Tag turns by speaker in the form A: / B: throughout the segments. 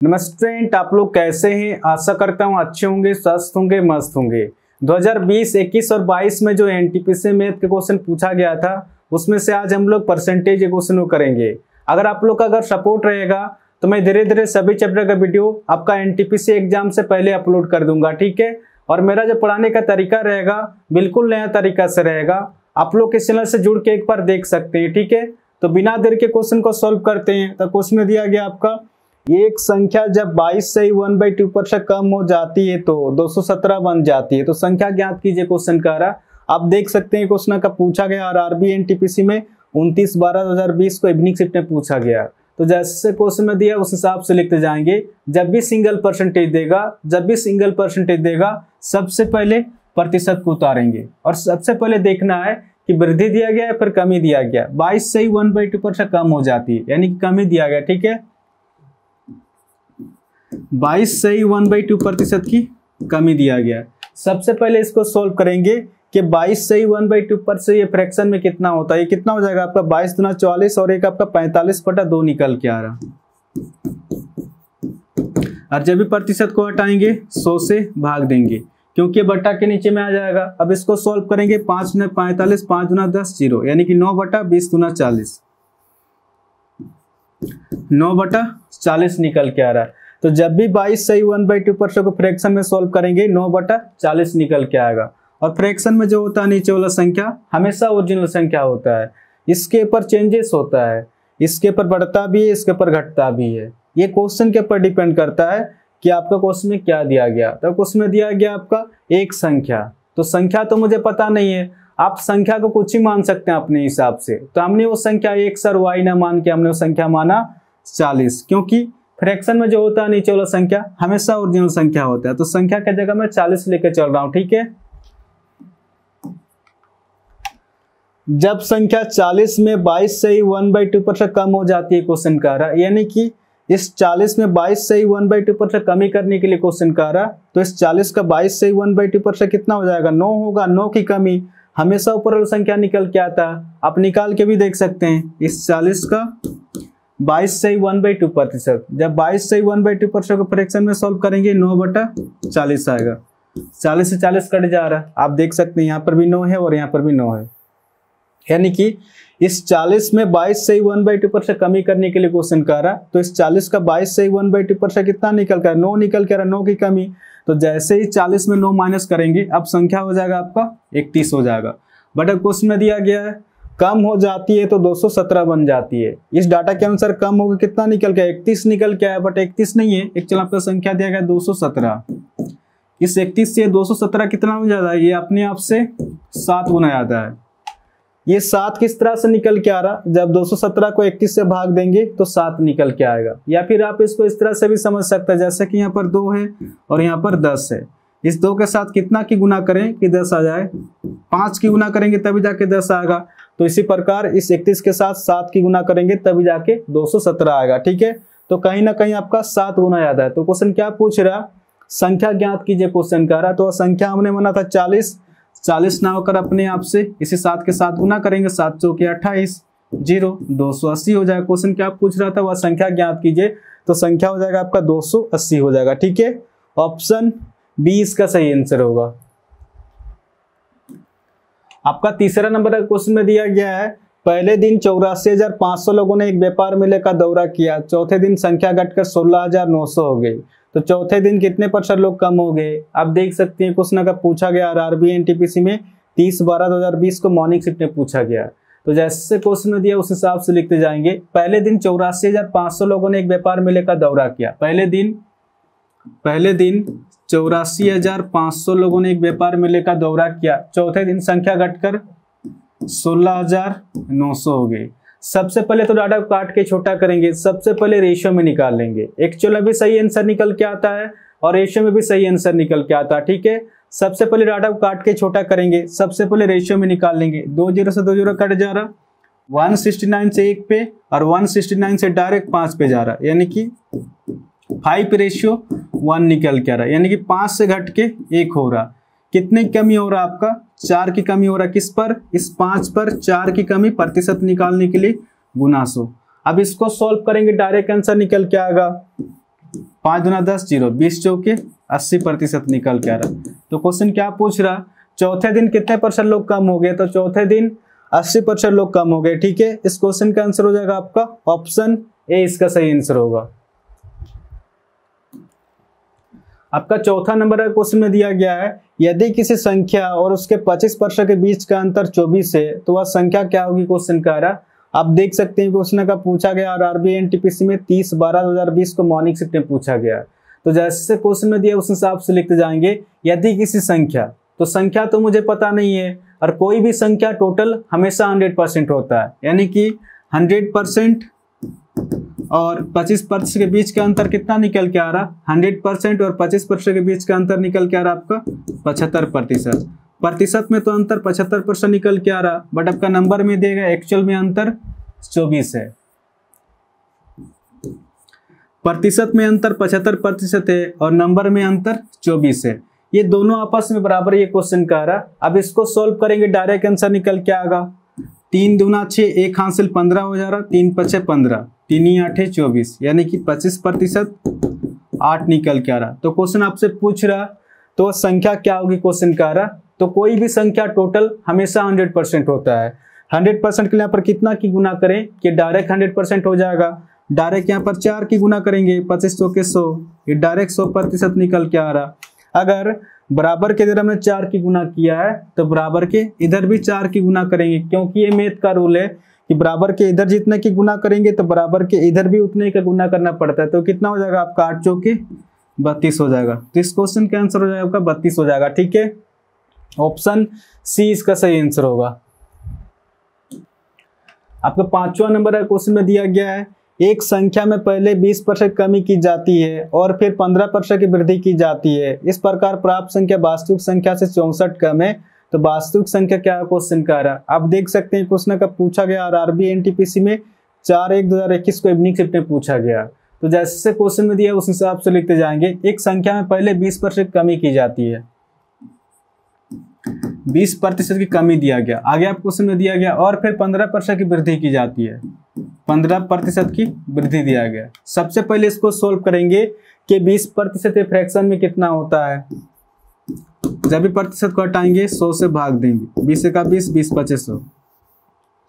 A: नमस्ते, आप लोग कैसे हैं? आशा करता हूँ अच्छे होंगे, स्वस्थ होंगे, मस्त होंगे। 2020, 21 और 22 में जो एनटीपीसी मैथ के क्वेश्चन पूछा गया था उसमें से आज हम लोग परसेंटेज के क्वेश्चन को करेंगे। अगर आप लोग का अगर सपोर्ट रहेगा तो मैं धीरे धीरे सभी चैप्टर का वीडियो आपका एनटीपीसी एग्जाम से पहले अपलोड कर दूंगा, ठीक है। और मेरा जो पढ़ाने का तरीका रहेगा बिल्कुल नया तरीका से रहेगा। आप लोग इस चैनल से जुड़ के एक बार देख सकते हैं, ठीक है। तो बिना देर के क्वेश्चन को सॉल्व करते हैं। तो क्वेश्चन में दिया गया आपका एक संख्या जब 22 से 1/2 पर से कम हो जाती है तो 217 बन जाती है। तो संख्या ज्ञात कीजिए क्वेश्चन का रहा। आप देख सकते हैं क्वेश्चन का पूछा गया और आरबी एनटीपीसी में 29/12/2020 को इवनिंग शिफ्ट में पूछा गया। तो जैसे क्वेश्चन में दिया उस हिसाब से लिखते जाएंगे। जब भी सिंगल परसेंटेज देगा सबसे पहले प्रतिशत को उतारेंगे और सबसे पहले देखना है कि वृद्धि दिया गया है फिर कमी दिया गया। 22 से 1/2 पर से कम हो जाती है यानी कि कमी दिया गया, ठीक है। 22 से 1/2% की कमी दिया गया। सबसे पहले इसको सॉल्व करेंगे कि 22 से 1/2 पर से ये फ्रैक्शन में कितना होता है। ये कितना हो जाएगा आपका 22 × 44 और एक आपका 45/2 निकल के आ रहा। और जब भी प्रतिशत को हटाएंगे 100 से भाग देंगे क्योंकि बटा के नीचे में आ जाएगा। अब इसको सॉल्व करेंगे 5 × 45, 5 × 10 0 यानी कि 9/20 × 40, 9/40 निकल के आ रहा है। तो जब भी 22 से 1/2% को फ्रैक्शन में सॉल्व करेंगे 9/40 निकल के आएगा। और फ्रैक्शन में जो होता है नीचे वाला संख्या हमेशा ओरिजिनल संख्या होता है। इसके ऊपर चेंजेस होता है, इसके ऊपर बढ़ता भी है, इसके ऊपर घटता भी है। ये क्वेश्चन के ऊपर डिपेंड करता है कि आपका क्वेश्चन में क्या दिया गया। तो क्वेश्चन में दिया गया आपका एक संख्या, तो संख्या तो मुझे पता नहीं है, आप संख्या को कुछ ही मान सकते हैं अपने हिसाब से। तो हमने वो संख्या x और y ना मान के हमने वो संख्या माना 40, क्योंकि फ्रैक्शन में जो होता है नीचे वाला संख्या हमेशा ओरिजिनल संख्या होता है। तो संख्या की जगह मैं 40 लेके चल रहा हूं, ठीक है। जब संख्या 40 में 22 से 1/2% कम हो जाती है क्वेश्चन का रहा, यानी कि इस 40 में 22 से 1/2% कमी करने के लिए क्वेश्चन का रहा। तो इस 40 का 22 से 1/2% कितना हो जाएगा 9 होगा। 9 की कमी हमेशा ऊपर वाला संख्या निकल के आता है, आप निकाल के भी देख सकते हैं। इस 40 का 22 से 1/2%, जब 22 से 1/2% को फ्रैक्शन में सॉल्व करेंगे 9/40 आएगा। 40 से 40 कट जा रहा है, आप देख सकते हैं यहाँ पर भी 9 है और यहाँ पर भी 9 है। यानी कि इस 40 में 22 से 1/2% कमी करने के लिए क्वेश्चन कर रहा। तो इस 40 का 22 से 1/2% कितना निकल कर 9 निकल कर 9 की कमी। तो जैसे ही 40 में 9 माइनस करेंगे अब संख्या हो जाएगा आपका 31 हो जाएगा। बट अब क्वेश्चन में दिया गया है कम हो जाती है तो 217 बन जाती है। इस डाटा के अनुसार कम होगा कितना निकल गया 31 निकल के आया, बट 31 नहीं है। एक चल आपका संख्या दिया गया 217। इस 31 से 217 कितना हो जाता है, ये अपने आप से 7 गुना जाता है। ये 7 किस तरह से निकल के आ रहा, जब 217 को 31 से भाग देंगे तो 7 निकल के आएगा। या फिर आप इसको इस तरह से भी समझ सकते हैं, जैसे कि यहाँ पर 2 है और यहाँ पर 10 है। इस 2 के साथ कितना की गुना करें कि 10 आ जाए, 5 की गुना करेंगे तभी जाके 10 आएगा। तो इसी प्रकार इस 31 के साथ 7 की गुना करेंगे तभी जाके 217 आएगा, ठीक है। तो कहीं ना कहीं आपका 7 गुना ज्यादा है। तो क्वेश्चन क्या पूछ रहा, संख्या ज्ञात कीजिए क्वेश्चन का रहा। तो संख्या हमने माना था 40 ना होकर अपने आप से इसे 7 के साथ गुना करेंगे, 7 चौके 28 0 280 हो जाएगा। क्वेश्चन क्या पूछ रहा था, वह संख्या ज्ञात कीजिए। तो संख्या हो जाएगा आपका 280 हो जाएगा, ठीक है। ऑप्शन बी इसका सही आंसर होगा। आपका तीसरा नंबर का क्वेश्चन में दिया गया है पहले दिन 84,500 लोगों ने एक व्यापार मेले का दौरा किया। चौथे दिन संख्या घटकर 16,900 हो गई। तो चौथे दिन कितने % लोग कम हो गए। आप देख सकते हैं क्वेश्चन का पूछा गया आरबी एनटीपीसी में 30/12/2020 को मॉर्निंग शिफ्ट में पूछा गया। तो जैसे क्वेश्चन में दिया उस हिसाब से लिखते जाएंगे। पहले दिन 84,500 लोगों ने एक व्यापार मेले का दौरा किया। पहले दिन 84,500 लोगों ने एक व्यापार मेले का दौरा किया। चौथे दिन संख्या घटकर 16,900 हो गई। सबसे पहले तो डाटा को काट के छोटा करेंगे, सबसे पहले रेशियो में निकाल लेंगे। एक्चुअल में भी सही आंसर निकल के आता है और रेशियो में भी सही आंसर निकल के आता है, ठीक है। सबसे पहले डाटा को काट के छोटा करेंगे, सबसे पहले रेशियो में निकाल लेंगे। 2 0 से 2 0 कट जा रहा, 169 से 1 पे और 169 से डायरेक्ट 5 पे जा रहा, यानी कि 5:1 निकल के आ रहा, यानी कि 5 से घट के 1 हो रहा। कितने की कमी हो रहा आपका 4 की कमी हो रहा। किस पर, इस 5 पर 4 की कमी प्रतिशत निकालने के लिए गुना 100। अब इसको सॉल्व करेंगे डायरेक्ट आंसर निकल के आएगा 5 दूना 10 0, 20 चौके 80% निकल के आ रहा। तो क्वेश्चन क्या पूछ रहा, चौथे दिन कितने % लोग कम हो गए, तो चौथे दिन 80% लोग कम हो गए। ठीक है, इस क्वेश्चन का आंसर हो जाएगा आपका ऑप्शन ए, इसका सही आंसर होगा। आपका चौथा नंबर का क्वेश्चन में दिया गया है, यदि किसी संख्या और उसके 25% के बीच का अंतर 24 है तो वह संख्या क्या होगी, क्वेश्चन का रहा। आप देख सकते हैं क्वेश्चन का पूछा गया और आरबी एनटीपीसी में 30/12/2020 को मॉर्निंग शिफ्ट में पूछा गया। तो जैसे क्वेश्चन में दिया उस हिसाब से लिखते जाएंगे। यदि किसी संख्या, तो संख्या तो मुझे पता नहीं है, और कोई भी संख्या टोटल हमेशा 100% होता है, यानी कि 100% और 25% के बीच का अंतर कितना निकल के आ रहा, 100% और 25% के बीच का अंतर निकल के आ रहा आपका 75%। प्रतिशत में तो अंतर 75% निकल के आ रहा, बट आपका नंबर में देगा एक्चुअल में अंतर 24 है। प्रतिशत में अंतर 75% है और नंबर में अंतर 24 है। ये दोनों आपस में बराबर ये क्वेश्चन का रहा। अब इसको सॉल्व करेंगे, डायरेक्ट आंसर निकल के आएगा। 3 दूना 6, 1 हासिल 15 हो जा रहा, 3 5 15, 3 8 24, यानी कि 25% 8 निकल के आ रहा। तो क्वेश्चन आपसे पूछ रहा तो संख्या क्या होगी, क्वेश्चन का रहा। तो कोई भी संख्या टोटल हमेशा 100% होता है। 100% के लिए यहाँ पर कितना की गुना करें कि डायरेक्ट 100% हो जाएगा। डायरेक्ट यहाँ पर 4 की गुना करेंगे, 25 100 के 100, ये डायरेक्ट 100% निकल के आ रहा। अगर बराबर के इधर हमने 4 की गुना किया है तो बराबर के इधर भी 4 की गुना करेंगे, क्योंकि ये मैथ का रूल है कि बराबर के इधर जितने की गुना करेंगे तो बराबर के इधर भी उतने का गुना करना पड़ता है। तो कितना हो जाएगा आपका 8 चौके 32 हो जाएगा। तो इस क्वेश्चन का आंसर हो जाएगा आपका 32 हो जाएगा। ठीक है, ऑप्शन सी इसका सही आंसर होगा। आपका 5वां नंबर का क्वेश्चन में दिया गया है, एक संख्या में पहले 20% कमी की जाती है और फिर 15% की वृद्धि की जाती है। इस प्रकार प्राप्त संख्या वास्तविक संख्या से 64 कम है, तो वास्तविक संख्या क्या है, क्वेश्चन का रहा। आप देख सकते हैं क्वेश्चन का पूछा गया और आरबी एनटीपीसी में 4/1/2021 को इवनिंग शिफ्ट में पूछा गया। तो जैसे क्वेश्चन में दिया उस हिसाब से लिखते जाएंगे। एक संख्या में पहले 20% कमी की जाती है, 20% की कमी दिया गया। आगे आप क्वेश्चन में दिया गया और फिर 15% की वृद्धि की जाती है, 15% की वृद्धि दिया गया। सबसे पहले इसको सोल्व करेंगे कि 20% फ्रैक्शन में कितना होता है। जब भी प्रतिशत को हटाएंगे 100 से भाग देंगे, 20 का 20, 20 5 100,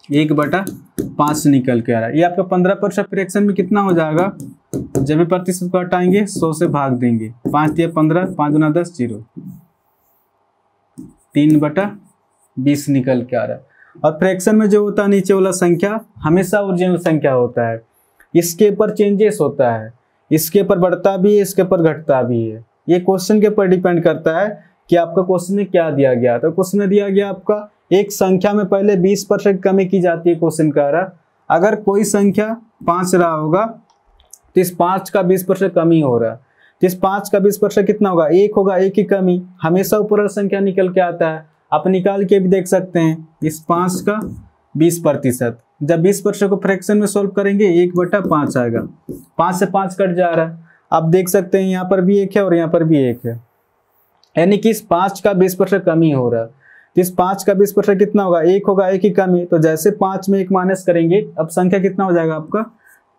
A: 1/5 निकल के आ रहा है। ये आपका 15% फ्रैक्शन में कितना हो जाएगा, जब भी प्रतिशत को हटाएंगे 100 से भाग देंगे, 5 दिया 15, 5 दूना 10 0, 3/20 निकल के आ रहा है। और फ्रैक्शन में जो होता है नीचे वाला संख्या हमेशा ओरिजिनल संख्या होता है, इसके ऊपर चेंजेस होता है, इसके ऊपर बढ़ता भी है, इसके ऊपर घटता भी है। ये क्वेश्चन के ऊपर डिपेंड करता है कि आपका क्वेश्चन में क्या दिया गया। तो क्वेश्चन में दिया गया आपका एक संख्या में पहले 20% कमी की जाती है, क्वेश्चन का रहा। अगर कोई संख्या 5 रहा होगा तो इस 5 का 20% कमी हो रहा है, तो इस 5 का 20% कितना होगा, 1 होगा, 1 की कमी हमेशा ऊपर वाला संख्या निकल के आता है। आप निकाल के भी देख सकते हैं, इस 5 का 20%, जब 20% को फ्रैक्शन में सोल्व करेंगे 1/5 आएगा, 5 से 5 कट जा रहा है। आप देख सकते हैं यहाँ पर भी 1 है और यहाँ पर भी 1 है, यानी कि इस 5 का 20% कमी हो रहा है। तो इस 5 का 20% कितना होगा, 1 होगा, 1 की कमी। तो जैसे 5 में 1 माइनस करेंगे अब संख्या कितना हो जाएगा आपका,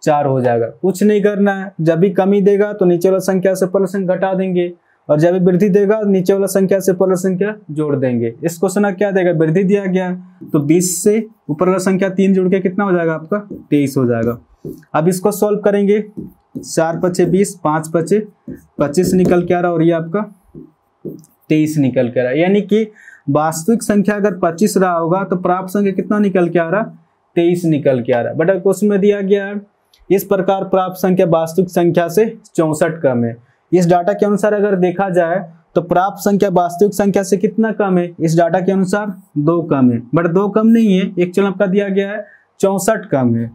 A: 4 हो जाएगा। कुछ नहीं करना है, जब भी कमी देगा तो नीचे वाला संख्या से ऊपर संख्या घटा देंगे, और जब भी वृद्धि देगा नीचे वाला संख्या से ऊपर संख्या जोड़ देंगे। इस क्वेश्चन का क्या देगा, वृद्धि दिया गया तो 20 से ऊपर वाला संख्या 3 जोड़ के कितना हो जाएगा आपका 23 हो जाएगा। अब इसको सॉल्व करेंगे, 4 5 20, 5 5 25 निकल के आ रहा और ये आपका 23 निकल के आ रहा। यानी कि वास्तविक संख्या अगर 25 रहा होगा तो प्राप्त संख्या कितना निकल के आ रहा, 23 निकल के आ रहा। बट क्वेश्चन में दिया गया है इस प्रकार प्राप्त संख्या वास्तविक संख्या से 64 कम है। इस डाटा के अनुसार अगर देखा जाए तो प्राप्त संख्या वास्तविक संख्या से कितना कम है, इस डाटा के अनुसार 2 कम है। बट 2 कम नहीं है, एक्चुअल आपका दिया गया है 64 कम है।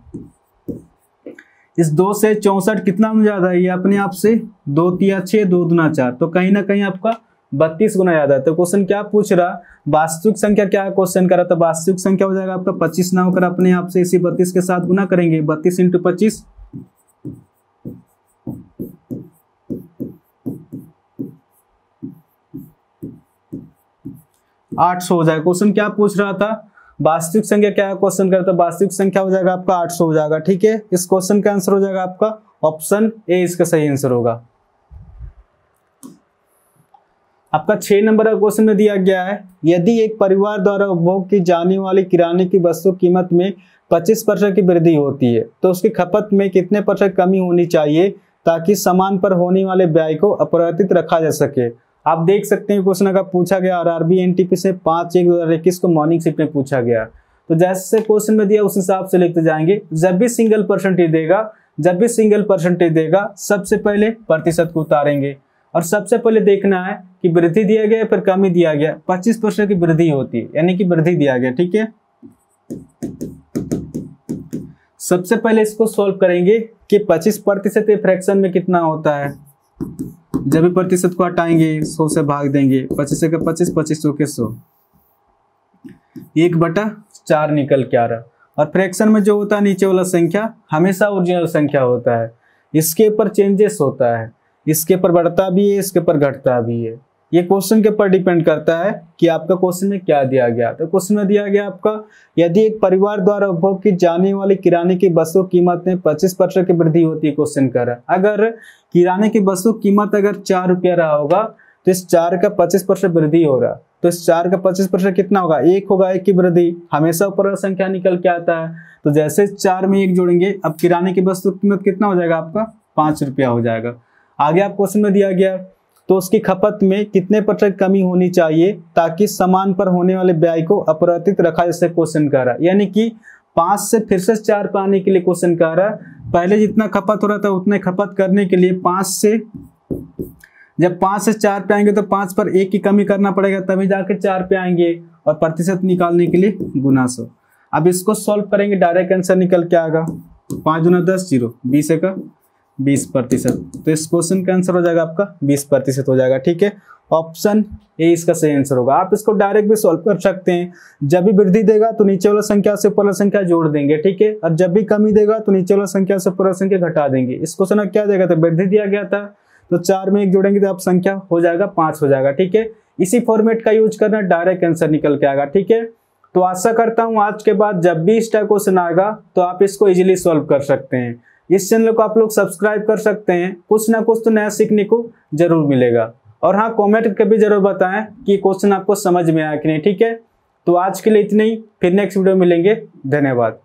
A: इस 2 से 64 कितना ज्यादा है, ये अपने आप से 2 3 6, 2 दूना 4, तो कहीं ना कहीं आपका 32 गुना ज्यादा है। तो क्वेश्चन क्या पूछ रहा, वास्तविक संख्या क्या है, क्वेश्चन कर रहा था वास्तविक संख्या हो जाएगा आपका 25 ना होकर अपने आप से इसी 32 के साथ गुना करेंगे, 32 × 25 800 हो जाएगा। क्वेश्चन क्या पूछ रहा था, वास्तविक संख्या क्या है, क्वेश्चन करता वास्तविक संख्या हो जाएगा आपका 800 हो जाएगा। ठीक है, इस क्वेश्चन का आंसर हो जाएगा आपका ऑप्शन ए इसका सही आंसर होगा। आपका 6 नंबर का क्वेश्चन में दिया गया है, यदि एक परिवार द्वारा उपभोग की जाने वाली किराने की वस्तु कीमत में 25% की वृद्धि होती है तो उसकी खपत में कितने % कमी होनी चाहिए ताकि सामान पर होने वाले व्यय को अपरिवर्तित रखा जा सके। आप देख सकते हैं क्वेश्चन अगर पूछा गया RRB NTP से 5/1/2021 को मॉर्निंग शिफ्ट में पूछा गया, तो जैसे क्वेश्चन में दिया उस हिसाब से लिखते जाएंगे। जब भी सिंगल परसेंटेज देगा सबसे पहले प्रतिशत को उतारेंगे और सबसे पहले देखना है कि वृद्धि दिया गया फिर कमी दिया गया। 25% की वृद्धि होती है यानी कि वृद्धि दिया गया, ठीक है। सबसे पहले इसको सॉल्व करेंगे कि 25% फ्रैक्शन में कितना होता है। जब भी प्रतिशत को हटाएंगे 100 से भाग देंगे, 25 का 25, 25 के 100, 1/4 निकल के आ रहा। और फ्रैक्शन में जो होता है नीचे वाला संख्या हमेशा ओरिजिनल संख्या होता है, इसके ऊपर चेंजेस होता है, इसके ऊपर बढ़ता भी है, इसके ऊपर घटता भी है। ये क्वेश्चन के ऊपर डिपेंड करता है कि आपका क्वेश्चन में क्या दिया गया। तो क्वेश्चन में दिया गया आपका, यदि एक परिवार द्वारा उपभोग की जाने वाली किराने की वस्तु कीमत में 25% की वृद्धि होती है, क्वेश्चन कर रहा है। अगर किराने की वस्तु कीमत अगर 4 रुपया रहा होगा तो इस 4 का 25% वृद्धि हो रहा, तो इस 4 का 25% कितना होगा, 1 होगा। 1 की वृद्धि हमेशा ऊपर संख्या निकल के आता है, तो जैसे 4 में 1 जोड़ेंगे, अब किराने की वस्तु कीमत कितना हो जाएगा आपका, 5 रुपया हो जाएगा। आगे आप क्वेश्चन में दिया गया तो उसकी खपत में कितने % कमी होनी चाहिए ताकि सामान पर होने वाले व्यय को अपरिवर्तित रखा, जैसे क्वेश्चन कर रहा है। यानी कि 5 से फिर से 4 पर आने के लिए क्वेश्चन कर रहा है, पहले जितना खपत हो रहा था उतने खपत करने के लिए जब 5 से 4 पे आएंगे तो 5 पर 1 की कमी करना पड़ेगा, तभी जाके 4 पे आएंगे, और प्रतिशत निकालने के लिए गुना 100। अब इसको सॉल्व करेंगे, डायरेक्ट आंसर निकल के आएगा 5 दूना 10, 0, 20 का 20%। तो इस क्वेश्चन का आंसर हो जाएगा आपका 20% हो जाएगा, ठीक है। ऑप्शन ए इसका सही आंसर होगा। आप इसको डायरेक्ट भी सॉल्व कर सकते हैं, जब भी वृद्धि देगा तो नीचे वाला संख्या से ऊपर वाला संख्या जोड़ देंगे, ठीक है, और जब भी कमी देगा तो नीचे वाला संख्या से ऊपर वाला संख्या घटा देंगे। इस क्वेश्चन में क्या देगा, तो वृद्धि दिया गया था तो 4 में 1 जोड़ेंगे तो आप संख्या हो जाएगा 5 हो जाएगा, ठीक है। इसी फॉर्मेट का यूज करना, डायरेक्ट आंसर निकल के आएगा, ठीक है। तो आशा करता हूँ आज के बाद जब भी इस टाइप क्वेश्चन आएगा तो आप इसको इजीली सॉल्व कर सकते हैं। इस चैनल को आप लोग सब्सक्राइब कर सकते हैं, कुछ ना कुछ तो नया सीखने को जरूर मिलेगा। और हाँ, कमेंट करके भी जरूर बताएं कि क्वेश्चन आपको समझ में आया कि नहीं, ठीक है। तो आज के लिए इतना ही, फिर नेक्स्ट वीडियो मिलेंगे। धन्यवाद।